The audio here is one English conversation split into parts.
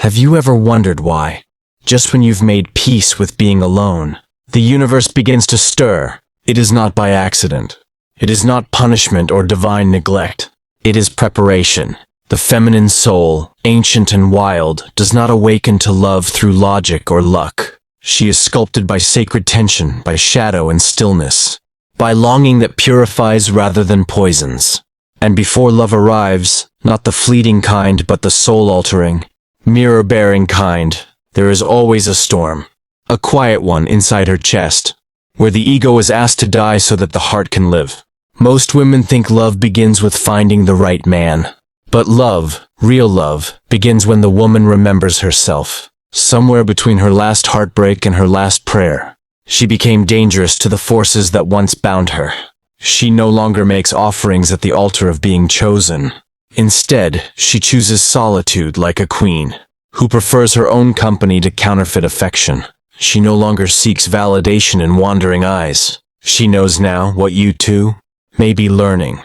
Have you ever wondered why? Just when you've made peace with being alone, the universe begins to stir. It is not by accident. It is not punishment or divine neglect. It is preparation. The feminine soul, ancient and wild, does not awaken to love through logic or luck. She is sculpted by sacred tension, by shadow and stillness, by longing that purifies rather than poisons. And before love arrives, not the fleeting kind but the soul-altering, mirror-bearing kind, there is always a storm, a quiet one inside her chest, where the ego is asked to die so that the heart can live. Most women think love begins with finding the right man. But love, real love, begins when the woman remembers herself. Somewhere between her last heartbreak and her last prayer, she became dangerous to the forces that once bound her. She no longer makes offerings at the altar of being chosen. Instead, she chooses solitude like a queen, who prefers her own company to counterfeit affection. She no longer seeks validation in wandering eyes. She knows now what you too may be learning.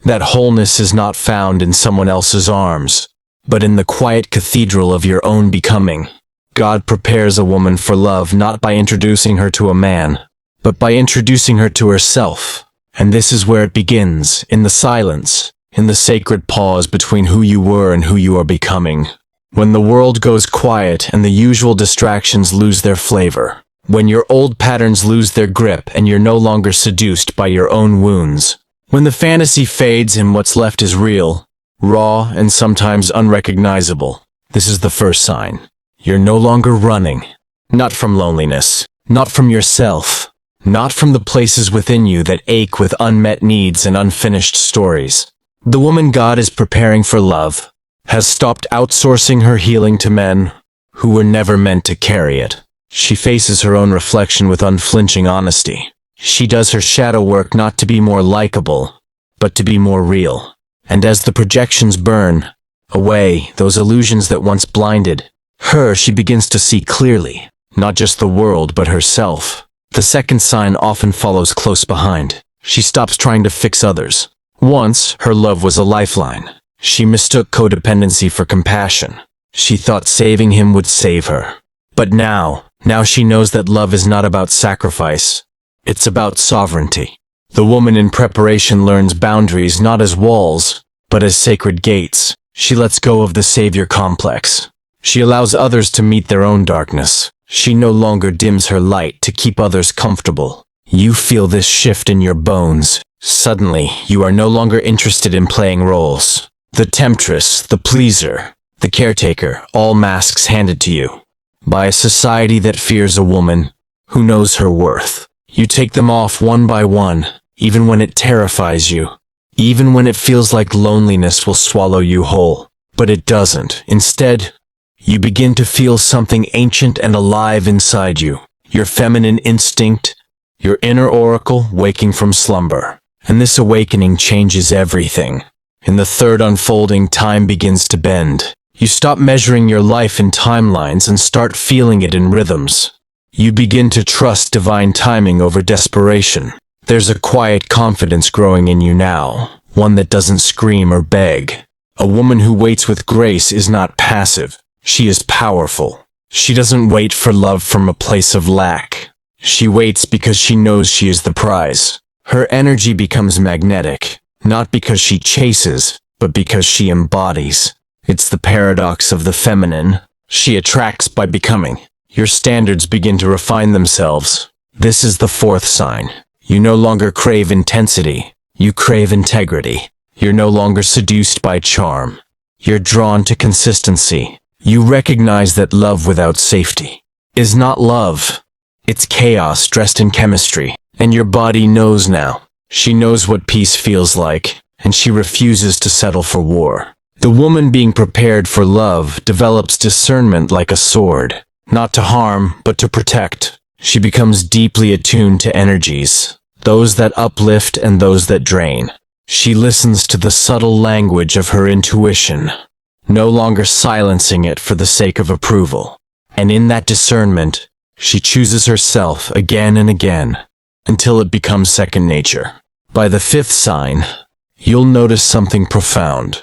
That wholeness is not found in someone else's arms, but in the quiet cathedral of your own becoming. God prepares a woman for love not by introducing her to a man, but by introducing her to herself. And this is where it begins, in the silence, in the sacred pause between who you were and who you are becoming. When the world goes quiet and the usual distractions lose their flavor. When your old patterns lose their grip and you're no longer seduced by your own wounds. When the fantasy fades and what's left is real, raw, and sometimes unrecognizable, this is the first sign. You're no longer running. Not from loneliness. Not from yourself. Not from the places within you that ache with unmet needs and unfinished stories. The woman God is preparing for love has stopped outsourcing her healing to men who were never meant to carry it. She faces her own reflection with unflinching honesty. She does her shadow work not to be more likable, but to be more real. And as the projections burn away, those illusions that once blinded her, she begins to see clearly, not just the world, but herself. The second sign often follows close behind. She stops trying to fix others. Once, her love was a lifeline. She mistook codependency for compassion. She thought saving him would save her. But now she knows that love is not about sacrifice. It's about sovereignty. The woman in preparation learns boundaries not as walls, but as sacred gates. She lets go of the savior complex. She allows others to meet their own darkness. She no longer dims her light to keep others comfortable. You feel this shift in your bones. Suddenly, you are no longer interested in playing roles. The temptress, the pleaser, the caretaker, all masks handed to you by a society that fears a woman who knows her worth. You take them off one by one, even when it terrifies you, even when it feels like loneliness will swallow you whole. But it doesn't. Instead, you begin to feel something ancient and alive inside you, your feminine instinct, your inner oracle waking from slumber. And this awakening changes everything. In the third unfolding, time begins to bend. You stop measuring your life in timelines and start feeling it in rhythms. You begin to trust divine timing over desperation. There's a quiet confidence growing in you now, one that doesn't scream or beg. A woman who waits with grace is not passive. She is powerful. She doesn't wait for love from a place of lack. She waits because she knows she is the prize. Her energy becomes magnetic, not because she chases, but because she embodies. It's the paradox of the feminine. She attracts by becoming. Your standards begin to refine themselves. This is the fourth sign. You no longer crave intensity. You crave integrity. You're no longer seduced by charm. You're drawn to consistency. You recognize that love without safety is not love. It's chaos dressed in chemistry. And your body knows now. She knows what peace feels like, and she refuses to settle for war. The woman being prepared for love develops discernment like a sword. Not to harm, but to protect. She becomes deeply attuned to energies, those that uplift and those that drain. She listens to the subtle language of her intuition, no longer silencing it for the sake of approval. And in that discernment, she chooses herself again and again, until it becomes second nature. By the fifth sign, you'll notice something profound.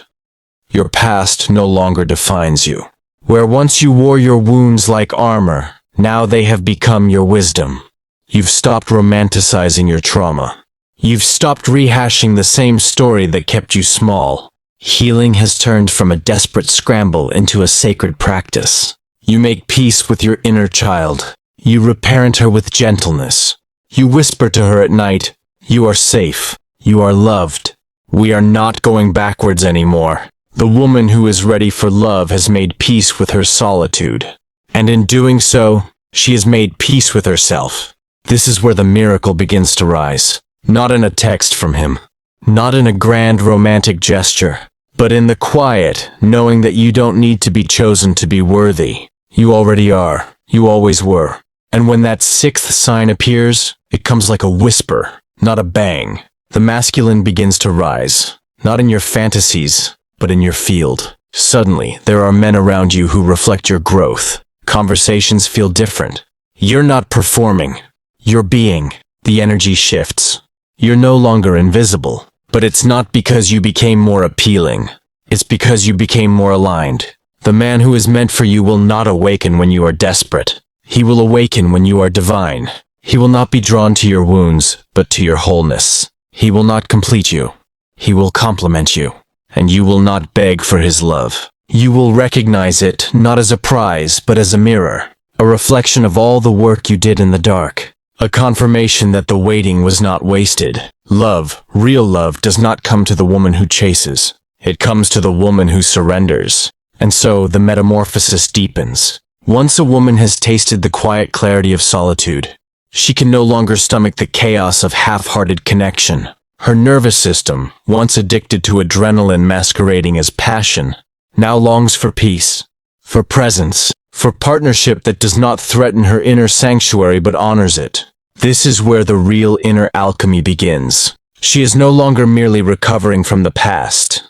Your past no longer defines you. Where once you wore your wounds like armor, now they have become your wisdom. You've stopped romanticizing your trauma. You've stopped rehashing the same story that kept you small. Healing has turned from a desperate scramble into a sacred practice. You make peace with your inner child. You reparent her with gentleness. You whisper to her at night, "You are safe. You are loved. We are not going backwards anymore." The woman who is ready for love has made peace with her solitude. And in doing so, she has made peace with herself. This is where the miracle begins to rise. Not in a text from him. Not in a grand romantic gesture. But in the quiet, knowing that you don't need to be chosen to be worthy. You already are. You always were. And when that sixth sign appears, it comes like a whisper, not a bang. The masculine begins to rise. Not in your fantasies, but in your field. Suddenly, there are men around you who reflect your growth. Conversations feel different. You're not performing. You're being. The energy shifts. You're no longer invisible. But it's not because you became more appealing. It's because you became more aligned. The man who is meant for you will not awaken when you are desperate. He will awaken when you are divine. He will not be drawn to your wounds, but to your wholeness. He will not complete you. He will complement you. And you will not beg for his love. You will recognize it not as a prize, but as a mirror. A reflection of all the work you did in the dark. A confirmation that the waiting was not wasted. Love, real love, does not come to the woman who chases. It comes to the woman who surrenders. And so the metamorphosis deepens. Once a woman has tasted the quiet clarity of solitude, she can no longer stomach the chaos of half-hearted connection. Her nervous system, once addicted to adrenaline masquerading as passion, now longs for peace, for presence, for partnership that does not threaten her inner sanctuary but honors it. This is where the real inner alchemy begins. She is no longer merely recovering from the past.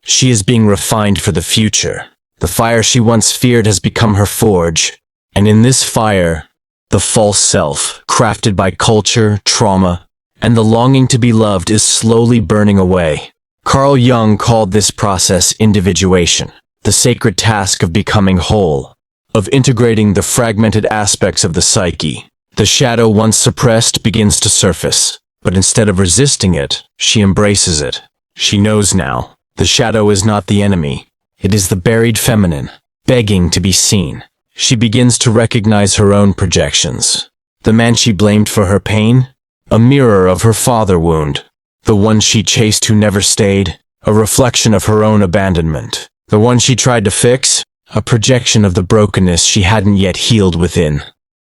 She is being refined for the future. The fire she once feared has become her forge. And in this fire, the false self, crafted by culture, trauma, and the longing to be loved, is slowly burning away. Carl Jung called this process individuation, the sacred task of becoming whole, of integrating the fragmented aspects of the psyche. The shadow once suppressed begins to surface, but instead of resisting it, she embraces it. She knows now, the shadow is not the enemy. It is the buried feminine, begging to be seen. She begins to recognize her own projections. The man she blamed for her pain, a mirror of her father wound. The one she chased who never stayed, a reflection of her own abandonment. The one she tried to fix, a projection of the brokenness she hadn't yet healed within.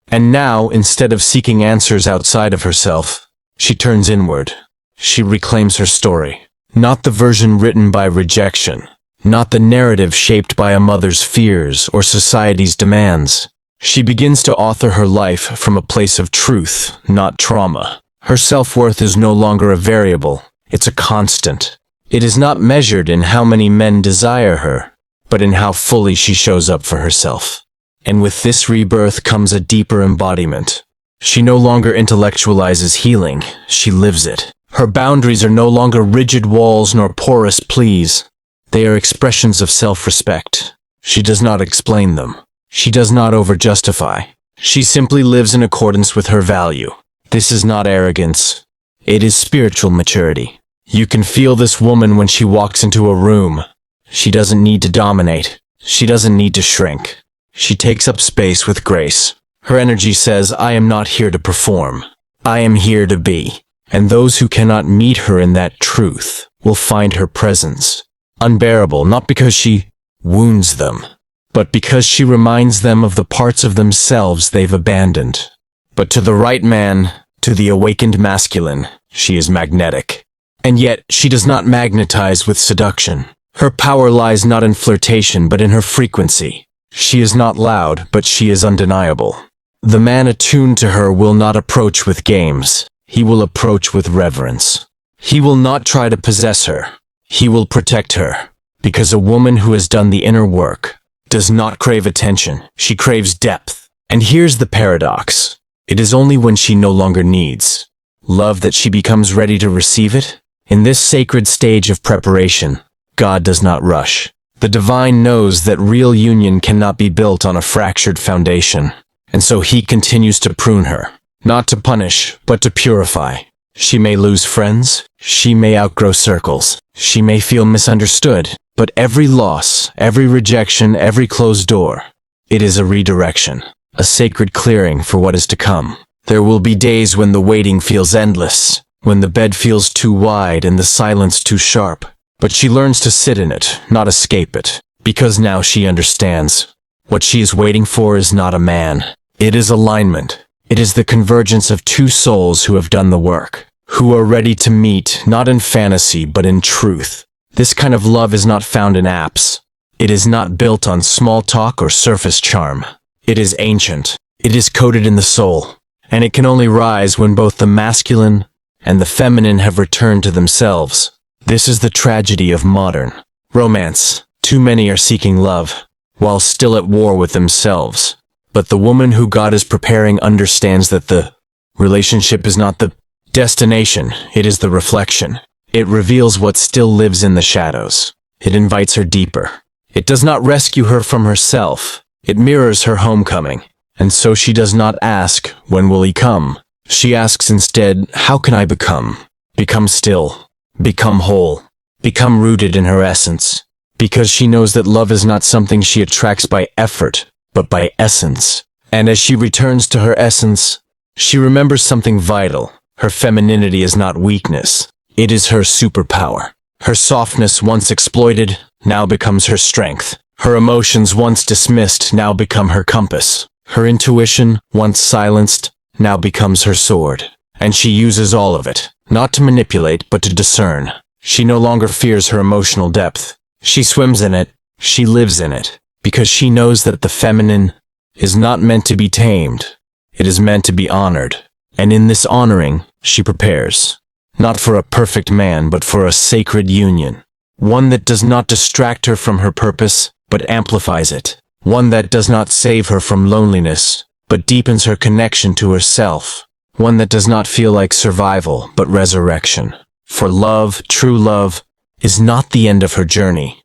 And now, instead of seeking answers outside of herself, she turns inward. She reclaims her story. Not the version written by rejection. Not the narrative shaped by a mother's fears or society's demands. She begins to author her life from a place of truth, not trauma. Her self-worth is no longer a variable. It's a constant. It is not measured in how many men desire her, but in how fully she shows up for herself. And with this rebirth comes a deeper embodiment. She no longer intellectualizes healing, she lives it. Her boundaries are no longer rigid walls nor porous pleas. They are expressions of self-respect. She does not explain them. She does not over-justify. She simply lives in accordance with her value. This is not arrogance. It is spiritual maturity. You can feel this woman when she walks into a room. She doesn't need to dominate. She doesn't need to shrink. She takes up space with grace. Her energy says, "I am not here to perform. I am here to be." And those who cannot meet her in that truth will find her presence unbearable, not because she wounds them, but because she reminds them of the parts of themselves they've abandoned. But to the right man, to the awakened masculine, she is magnetic. And yet, she does not magnetize with seduction. Her power lies not in flirtation, but in her frequency. She is not loud, but she is undeniable. The man attuned to her will not approach with games. He will approach with reverence. He will not try to possess her. He will protect her. Because a woman who has done the inner work does not crave attention. She craves depth. And here's the paradox. It is only when she no longer needs love that she becomes ready to receive it. In this sacred stage of preparation, God does not rush. The divine knows that real union cannot be built on a fractured foundation, and so he continues to prune her, not to punish, but to purify. She may lose friends, she may outgrow circles, she may feel misunderstood, but every loss, every rejection, every closed door, it is a redirection, a sacred clearing for what is to come. There will be days when the waiting feels endless, when the bed feels too wide and the silence too sharp. But she learns to sit in it, not escape it, because now she understands. What she is waiting for is not a man. It is alignment. It is the convergence of two souls who have done the work, who are ready to meet, not in fantasy, but in truth. This kind of love is not found in apps. It is not built on small talk or surface charm. It is ancient. It is coded in the soul. And it can only rise when both the masculine and the feminine have returned to themselves. This is the tragedy of modern romance. Too many are seeking love, while still at war with themselves. But the woman who God is preparing understands that the relationship is not the destination, it is the reflection. It reveals what still lives in the shadows. It invites her deeper. It does not rescue her from herself. It mirrors her homecoming. And so she does not ask, when will he come? She asks instead, how can I become? Become still. Become whole, become rooted in her essence, because she knows that love is not something she attracts by effort, but by essence. And as she returns to her essence, she remembers something vital. Her femininity is not weakness, it is her superpower. Her softness, once exploited, now becomes her strength. Her emotions, once dismissed, now become her compass. Her intuition, once silenced, now becomes her sword. And she uses all of it, not to manipulate, but to discern. She no longer fears her emotional depth. She swims in it, she lives in it, because she knows that the feminine is not meant to be tamed. It is meant to be honored. And in this honoring, she prepares, not for a perfect man, but for a sacred union. One that does not distract her from her purpose, but amplifies it. One that does not save her from loneliness, but deepens her connection to herself. One that does not feel like survival, but resurrection. For love, true love, is not the end of her journey.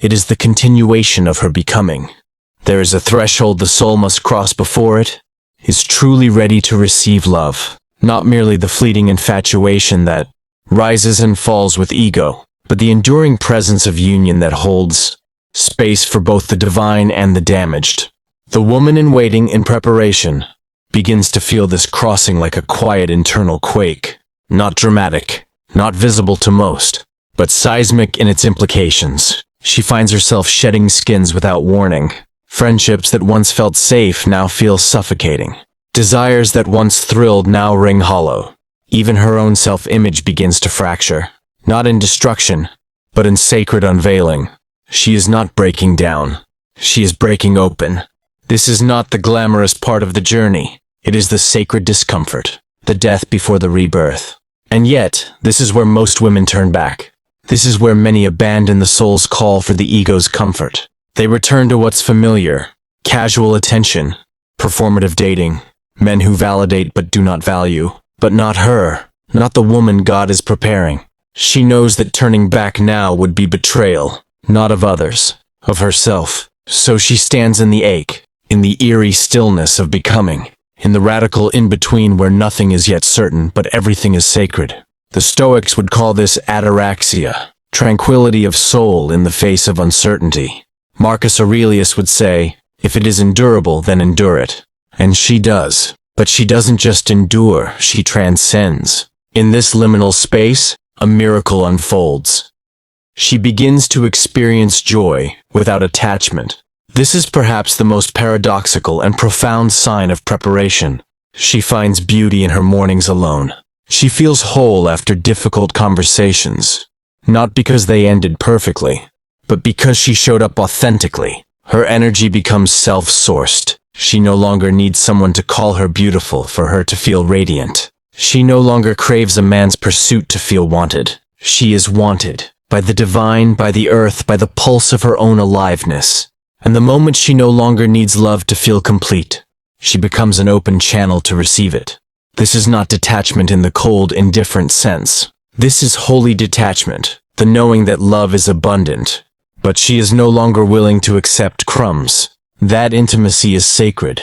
It is the continuation of her becoming. There is a threshold the soul must cross before it is truly ready to receive love. Not merely the fleeting infatuation that rises and falls with ego, but the enduring presence of union that holds space for both the divine and the damaged. The woman in waiting, in preparation, begins to feel this crossing like a quiet internal quake. Not dramatic, not visible to most, but seismic in its implications. She finds herself shedding skins without warning. Friendships that once felt safe now feel suffocating. Desires that once thrilled now ring hollow. Even her own self-image begins to fracture. Not in destruction, but in sacred unveiling. She is not breaking down. She is breaking open. This is not the glamorous part of the journey. It is the sacred discomfort, the death before the rebirth. And yet, this is where most women turn back. This is where many abandon the soul's call for the ego's comfort. They return to what's familiar, casual attention, performative dating, men who validate but do not value. But not her, not the woman God is preparing. She knows that turning back now would be betrayal, not of others, of herself. So she stands in the ache, in the eerie stillness of becoming, in the radical in-between where nothing is yet certain but everything is sacred. The Stoics would call this ataraxia, tranquility of soul in the face of uncertainty. Marcus Aurelius would say, if it is endurable, then endure it. And she does. But she doesn't just endure, she transcends. In this liminal space, a miracle unfolds. She begins to experience joy without attachment. This is perhaps the most paradoxical and profound sign of preparation. She finds beauty in her mornings alone. She feels whole after difficult conversations, not because they ended perfectly, but because she showed up authentically. Her energy becomes self-sourced. She no longer needs someone to call her beautiful for her to feel radiant. She no longer craves a man's pursuit to feel wanted. She is wanted by the divine, by the earth, by the pulse of her own aliveness. And the moment she no longer needs love to feel complete, she becomes an open channel to receive it. This is not detachment in the cold, indifferent sense. This is holy detachment, the knowing that love is abundant, but she is no longer willing to accept crumbs. That intimacy is sacred,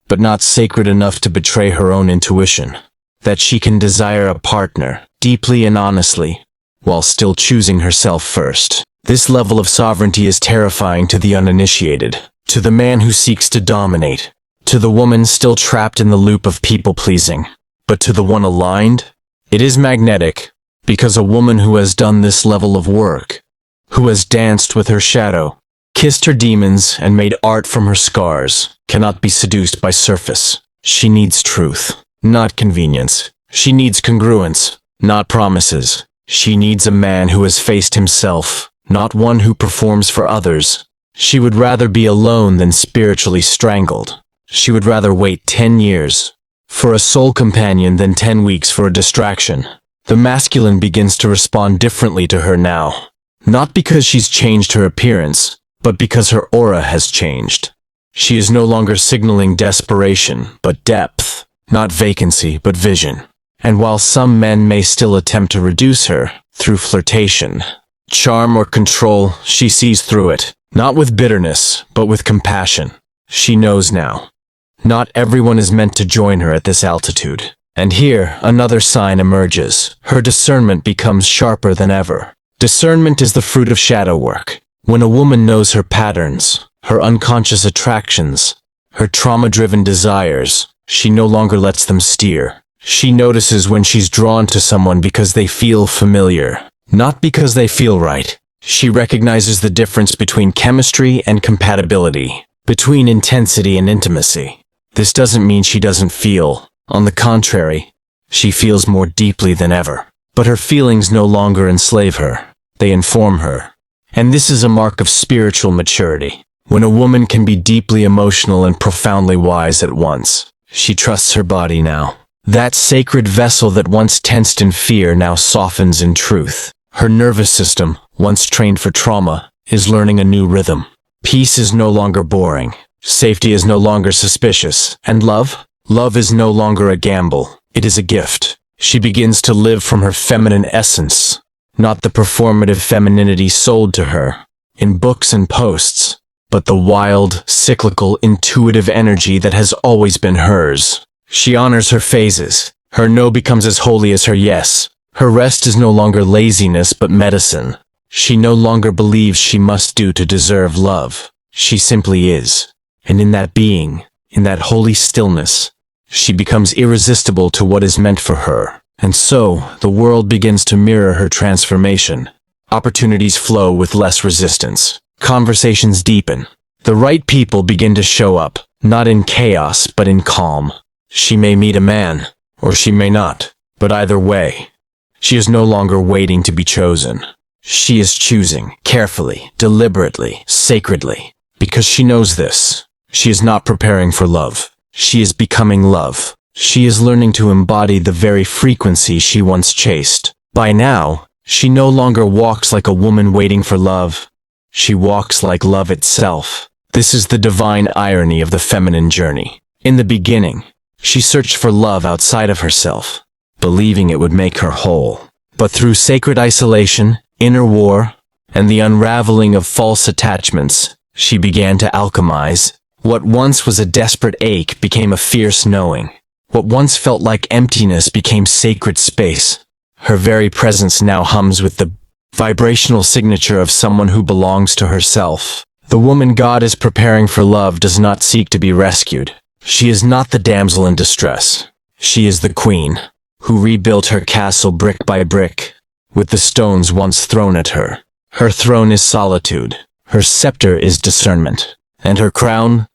but not sacred enough to betray her own intuition. That she can desire a partner, deeply and honestly, while still choosing herself first. This level of sovereignty is terrifying to the uninitiated, to the man who seeks to dominate, to the woman still trapped in the loop of people-pleasing. But to the one aligned, it is magnetic, because a woman who has done this level of work, who has danced with her shadow, kissed her demons, and made art from her scars, cannot be seduced by surface. She needs truth, not convenience. She needs congruence, not promises. She needs a man who has faced himself, not one who performs for others. She would rather be alone than spiritually strangled. She would rather wait 10 years for a soul companion than 10 weeks for a distraction. The masculine begins to respond differently to her now. Not because she's changed her appearance, but because her aura has changed. She is no longer signaling desperation, but depth. Not vacancy, but vision. And while some men may still attempt to reduce her, through flirtation, charm, or control, she sees through it. Not with bitterness, but with compassion. She knows now. Not everyone is meant to join her at this altitude. And here, another sign emerges. Her discernment becomes sharper than ever. Discernment is the fruit of shadow work. When a woman knows her patterns, her unconscious attractions, her trauma-driven desires, she no longer lets them steer. She notices when she's drawn to someone because they feel familiar, not because they feel right. She recognizes the difference between chemistry and compatibility, between intensity and intimacy. This doesn't mean she doesn't feel. On the contrary, she feels more deeply than ever. But her feelings no longer enslave her. They inform her. And this is a mark of spiritual maturity. When a woman can be deeply emotional and profoundly wise at once, she trusts her body now. That sacred vessel that once tensed in fear now softens in truth. Her nervous system, once trained for trauma, is learning a new rhythm. Peace is no longer boring. Safety is no longer suspicious. And love? Love is no longer a gamble. It is a gift. She begins to live from her feminine essence, not the performative femininity sold to her in books and posts, but the wild, cyclical, intuitive energy that has always been hers. She honors her phases. Her no becomes as holy as her yes. Her rest is no longer laziness but medicine. She no longer believes she must do to deserve love. She simply is. And in that being, in that holy stillness, she becomes irresistible to what is meant for her. And so, the world begins to mirror her transformation. Opportunities flow with less resistance. Conversations deepen. The right people begin to show up, not in chaos, but in calm. She may meet a man, or she may not. But either way, she is no longer waiting to be chosen. She is choosing, carefully, deliberately, sacredly. Because she knows this. She is not preparing for love. She is becoming love. She is learning to embody the very frequency she once chased. By now, she no longer walks like a woman waiting for love. She walks like love itself. This is the divine irony of the feminine journey. In the beginning, she searched for love outside of herself, believing it would make her whole. But through sacred isolation, inner war, and the unraveling of false attachments, she began to alchemize. What once was a desperate ache became a fierce knowing. What once felt like emptiness became sacred space. Her very presence now hums with the vibrational signature of someone who belongs to herself. The woman God is preparing for love does not seek to be rescued. She is not the damsel in distress. She is the queen, who rebuilt her castle brick by brick, with the stones once thrown at her. Her throne is solitude. Her scepter is discernment. And her crown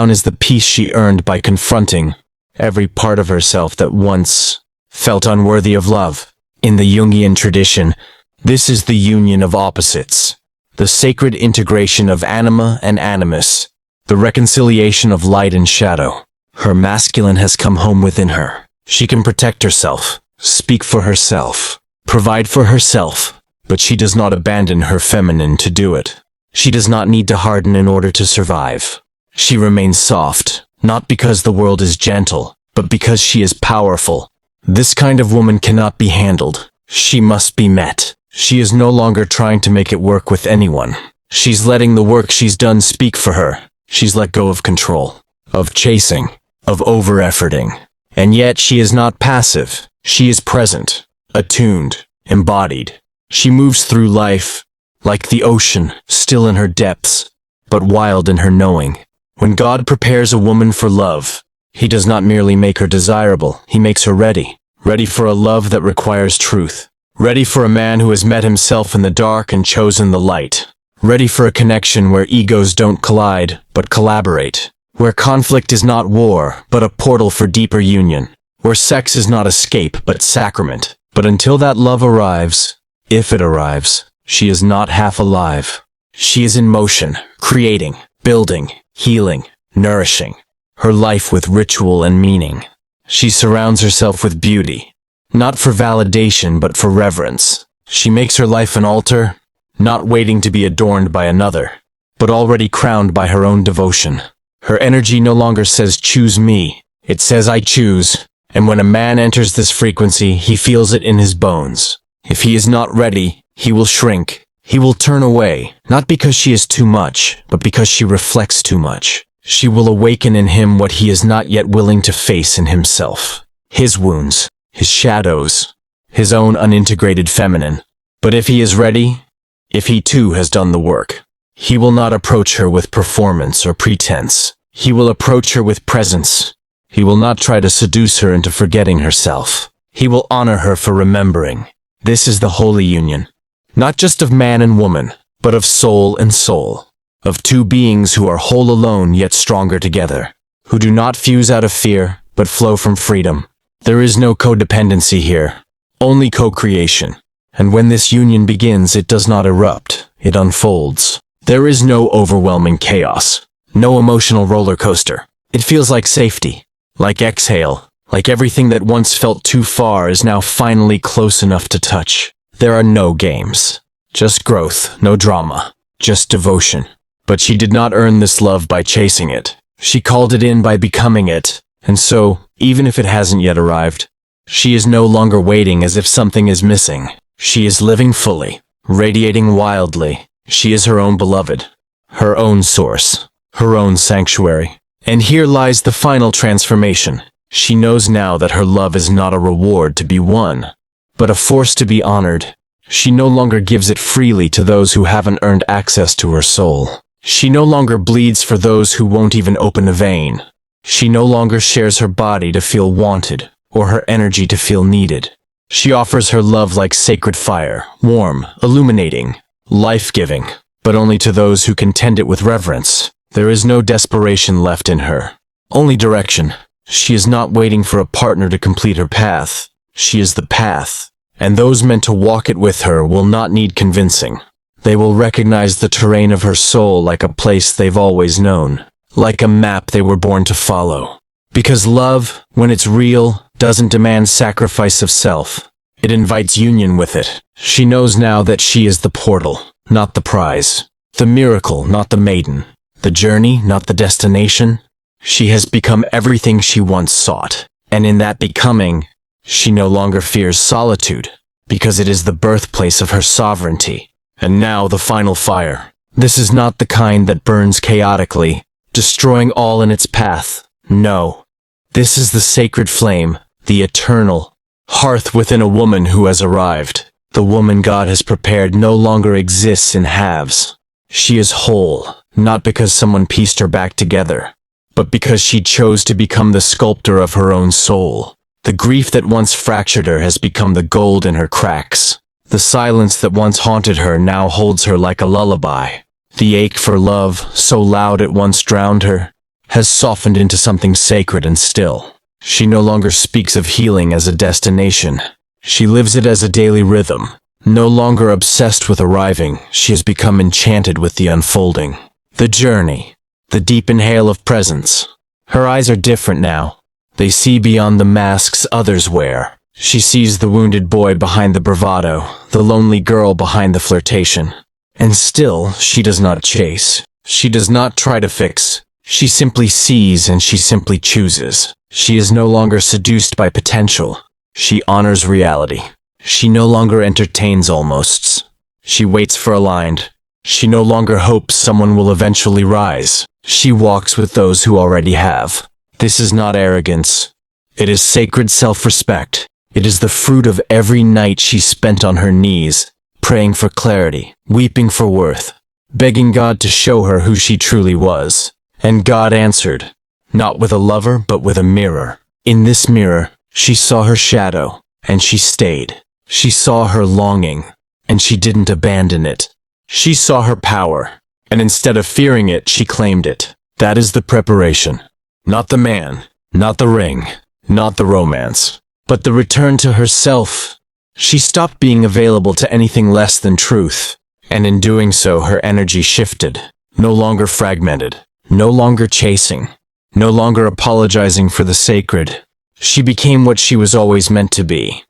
is the peace she earned by confronting every part of herself that once felt unworthy of love. In the Jungian tradition, this is the union of opposites, the sacred integration of anima and animus, the reconciliation of light and shadow. Her masculine has come home within her. She can protect herself, speak for herself, provide for herself, but she does not abandon her feminine to do it. She does not need to harden in order to survive. She remains soft, not because the world is gentle, but because she is powerful. This kind of woman cannot be handled. She must be met. She is no longer trying to make it work with anyone. She's letting the work she's done speak for her. She's let go of control, of chasing, of over-efforting. And yet she is not passive. She is present, attuned, embodied. She moves through life, like the ocean, still in her depths, but wild in her knowing. When God prepares a woman for love, He does not merely make her desirable, He makes her ready. Ready for a love that requires truth. Ready for a man who has met himself in the dark and chosen the light. Ready for a connection where egos don't collide, but collaborate. Where conflict is not war, but a portal for deeper union. Where sex is not escape, but sacrament. But until that love arrives, if it arrives, she is not half alive. She is in motion, creating, building, healing, nourishing. Her life with ritual and meaning. She surrounds herself with beauty. Not for validation, but for reverence. She makes her life an altar, not waiting to be adorned by another, but already crowned by her own devotion. Her energy no longer says, choose me. It says, I choose. And when a man enters this frequency, he feels it in his bones. If he is not ready, he will shrink. He will turn away, not because she is too much, but because she reflects too much. She will awaken in him what he is not yet willing to face in himself. His wounds, his shadows, his own unintegrated feminine. But if he is ready, if he too has done the work, he will not approach her with performance or pretense. He will approach her with presence. He will not try to seduce her into forgetting herself. He will honor her for remembering. This is the holy union, not just of man and woman, but of soul and soul. Of two beings who are whole alone yet stronger together, who do not fuse out of fear, but flow from freedom. There is no codependency here, only co-creation. And when this union begins, it does not erupt, it unfolds. There is no overwhelming chaos, no emotional roller coaster. It feels like safety, like exhale, like everything that once felt too far is now finally close enough to touch. There are no games, just growth, no drama, just devotion. But she did not earn this love by chasing it. She called it in by becoming it. And so, even if it hasn't yet arrived, she is no longer waiting as if something is missing. She is living fully, radiating wildly. She is her own beloved, her own source, her own sanctuary. And here lies the final transformation. She knows now that her love is not a reward to be won, but a force to be honored. She no longer gives it freely to those who haven't earned access to her soul. She no longer bleeds for those who won't even open a vein. She no longer shares her body to feel wanted, or her energy to feel needed. She offers her love like sacred fire, warm, illuminating, life-giving, but only to those who can tend it with reverence. There is no desperation left in her, only direction. She is not waiting for a partner to complete her path. She is the path, and those meant to walk it with her will not need convincing. They will recognize the terrain of her soul like a place they've always known, like a map they were born to follow. Because love, when it's real, doesn't demand sacrifice of self. It invites union with it. She knows now that she is the portal, not the prize. The miracle, not the maiden. The journey, not the destination. She has become everything she once sought. And in that becoming, she no longer fears solitude, because it is the birthplace of her sovereignty. And now the final fire. This is not the kind that burns chaotically, destroying all in its path. No. This is the sacred flame, the eternal hearth within a woman who has arrived. The woman God has prepared no longer exists in halves. She is whole, not because someone pieced her back together, but because she chose to become the sculptor of her own soul. The grief that once fractured her has become the gold in her cracks. The silence that once haunted her now holds her like a lullaby. The ache for love, so loud it once drowned her, has softened into something sacred and still. She no longer speaks of healing as a destination. She lives it as a daily rhythm. No longer obsessed with arriving, she has become enchanted with the unfolding. The journey, the deep inhale of presence. Her eyes are different now. They see beyond the masks others wear. She sees the wounded boy behind the bravado, the lonely girl behind the flirtation. And still, she does not chase. She does not try to fix. She simply sees and she simply chooses. She is no longer seduced by potential. She honors reality. She no longer entertains almosts. She waits for aligned. She no longer hopes someone will eventually rise. She walks with those who already have. This is not arrogance. It is sacred self-respect. It is the fruit of every night she spent on her knees, praying for clarity, weeping for worth, begging God to show her who she truly was. And God answered, not with a lover, but with a mirror. In this mirror, she saw her shadow, and she stayed. She saw her longing, and she didn't abandon it. She saw her power, and instead of fearing it, she claimed it. That is the preparation. Not the man, not the ring, not the romance, but the return to herself. She stopped being available to anything less than truth, and in doing so, her energy shifted, no longer fragmented, no longer chasing, no longer apologizing for the sacred. She became what she was always meant to be,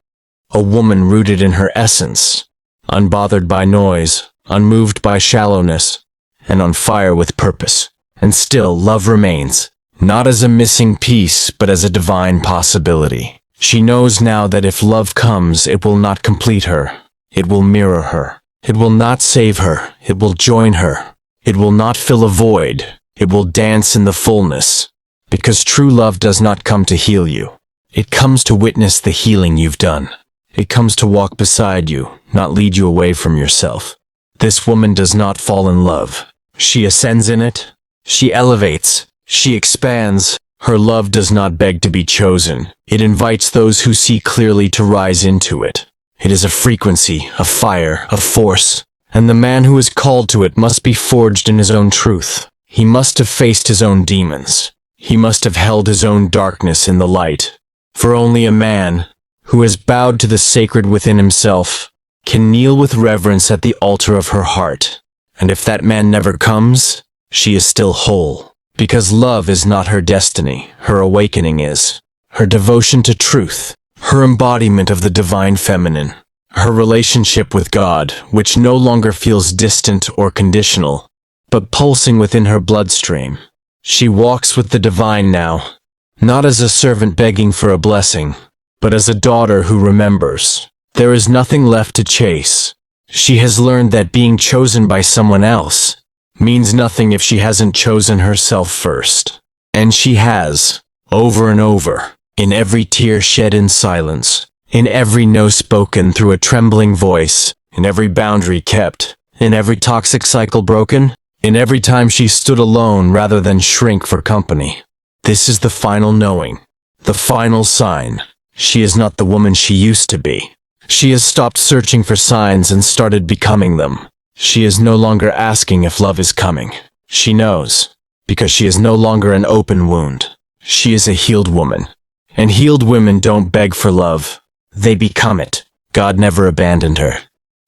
a woman rooted in her essence, unbothered by noise, unmoved by shallowness, and on fire with purpose. And still, love remains, not as a missing piece, but as a divine possibility. She knows now that if love comes, it will not complete her. It will mirror her. It will not save her. It will join her. It will not fill a void. It will dance in the fullness. Because true love does not come to heal you. It comes to witness the healing you've done. It comes to walk beside you, not lead you away from yourself. This woman does not fall in love. She ascends in it. She elevates. She expands. Her love does not beg to be chosen. It invites those who see clearly to rise into it. It is a frequency, a fire, a force, and the man who is called to it must be forged in his own truth. He must have faced his own demons. He must have held his own darkness in the light. For only a man who has bowed to the sacred within himself can kneel with reverence at the altar of her heart. And if that man never comes, she is still whole. Because love is not her destiny, her awakening is. Her devotion to truth, her embodiment of the divine feminine, her relationship with God, which no longer feels distant or conditional, but pulsing within her bloodstream. She walks with the divine now, not as a servant begging for a blessing, but as a daughter who remembers. There is nothing left to chase. She has learned that being chosen by someone else means nothing if she hasn't chosen herself first. And she has, over and over, in every tear shed in silence, in every no spoken through a trembling voice, in every boundary kept, in every toxic cycle broken, in every time she stood alone rather than shrink for company. This is the final knowing, the final sign. She is not the woman she used to be. She has stopped searching for signs and started becoming them. She is no longer asking if love is coming. She knows, because she is no longer an open wound. She is a healed woman. And healed women don't beg for love. They become it. God never abandoned her.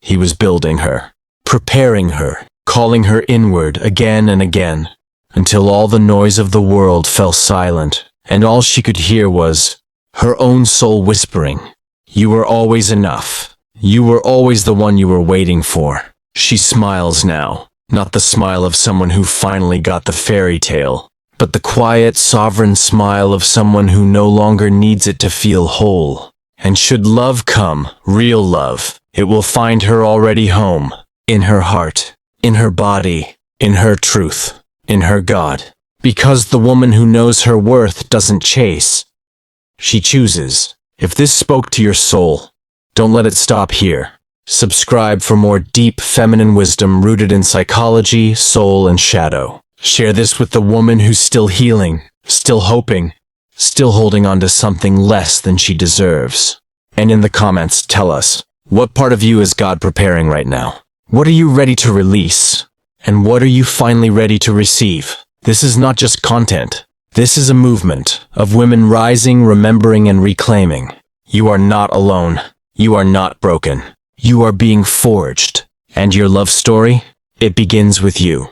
He was building her, preparing her, calling her inward again and again, until all the noise of the world fell silent, and all she could hear was her own soul whispering, "You were always enough. You were always the one you were waiting for." She smiles now, not the smile of someone who finally got the fairy tale, but the quiet, sovereign smile of someone who no longer needs it to feel whole. And should love come, real love, it will find her already home, in her heart, in her body, in her truth, in her God. Because the woman who knows her worth doesn't chase. She chooses. If this spoke to your soul, don't let it stop here. Subscribe for more deep feminine wisdom rooted in psychology, soul, and shadow. Share this with the woman who's still healing, still hoping, still holding on to something less than she deserves. And in the comments, tell us, what part of you is God preparing right now? What are you ready to release? And what are you finally ready to receive? This is not just content. This is a movement of women rising, remembering, and reclaiming. You are not alone. You are not broken. You are being forged. And your love story? It begins with you.